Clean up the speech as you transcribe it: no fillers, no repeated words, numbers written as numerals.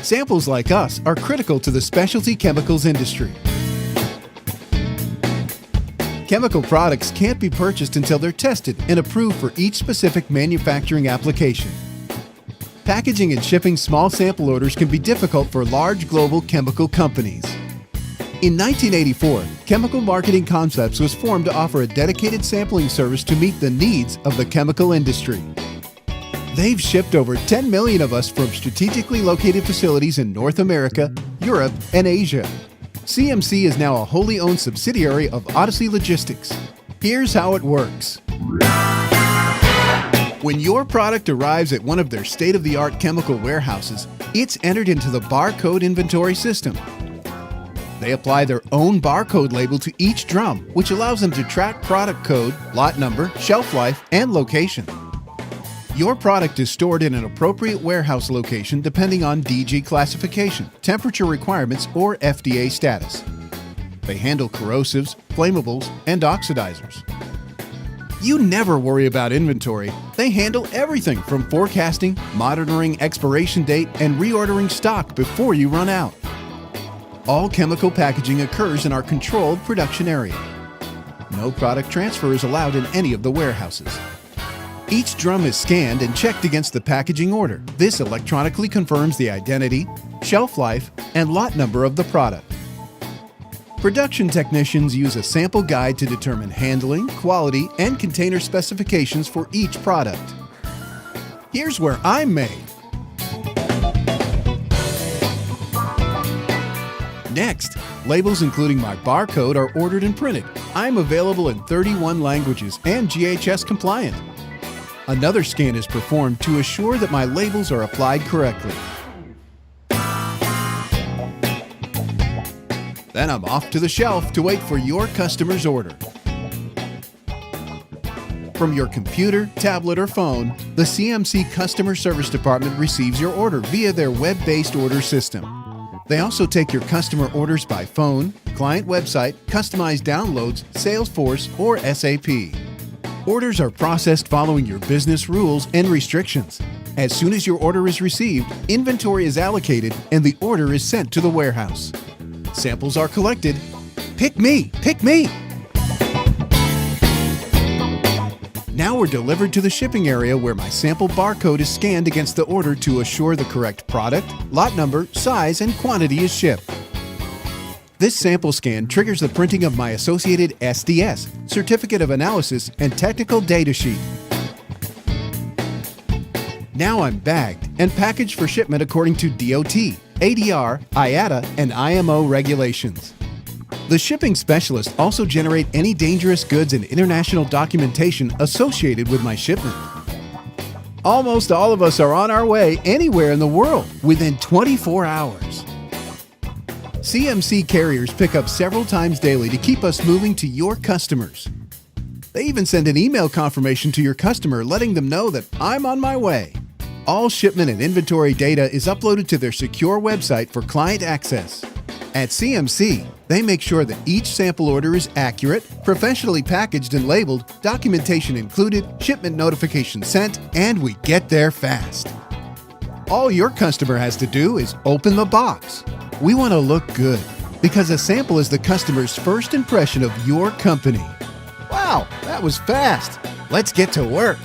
Samples like us are critical to the specialty chemicals industry. Chemical products can't be purchased until they're tested and approved for each specific manufacturing application. Packaging and shipping small sample orders can be difficult for large global chemical companies. In 1984, Chemical Marketing Concepts was formed to offer a dedicated sampling service to meet the needs of the chemical industry. They've shipped over 10 million of us from strategically located facilities in North America, Europe, and Asia. CMC is now a wholly owned subsidiary of Odyssey Logistics. Here's how it works. When your product arrives at one of their state-of-the-art chemical warehouses, it's entered into the barcode inventory system. They apply their own barcode label to each drum, which allows them to track product code, lot number, shelf life, and location. Your product is stored in an appropriate warehouse location depending on DG classification, temperature requirements, or FDA status. They handle corrosives, flammables, and oxidizers. You never worry about inventory. They handle everything from forecasting, monitoring expiration date, and reordering stock before you run out. All chemical packaging occurs in our controlled production area. No product transfer is allowed in any of the warehouses. Each drum is scanned and checked against the packaging order. This electronically confirms the identity, shelf life, and lot number of the product. Production technicians use a sample guide to determine handling, quality, and container specifications for each product. Here's where I'm made. Next, labels including my barcode are ordered and printed. I'm available in 31 languages and GHS compliant. Another scan is performed to assure that my labels are applied correctly. Then I'm off to the shelf to wait for your customer's order. From your computer, tablet, or phone, the CMC Customer Service Department receives your order via their web-based order system. They also take your customer orders by phone, client website, customized downloads, Salesforce, or SAP. Orders are processed following your business rules and restrictions. As soon as your order is received, inventory is allocated and the order is sent to the warehouse. Samples are collected. Pick me! Pick me! Now we're delivered to the shipping area where my sample barcode is scanned against the order to assure the correct product, lot number, size, and quantity is shipped. This sample scan triggers the printing of my associated SDS, Certificate of Analysis, and Technical Data Sheet. Now I'm bagged and packaged for shipment according to DOT, ADR, IATA, and IMO regulations. The shipping specialists also generate any dangerous goods and international documentation associated with my shipment. Almost all of us are on our way anywhere in the world within 24 hours. CMC carriers pick up several times daily to keep us moving to your customers. They even send an email confirmation to your customer letting them know that I'm on my way. All shipment and inventory data is uploaded to their secure website for client access. At CMC, they make sure that each sample order is accurate, professionally packaged and labeled, documentation included, shipment notification sent, and we get there fast. All your customer has to do is open the box. We want to look good because a sample is the customer's first impression of your company. Wow, that was fast. Let's get to work.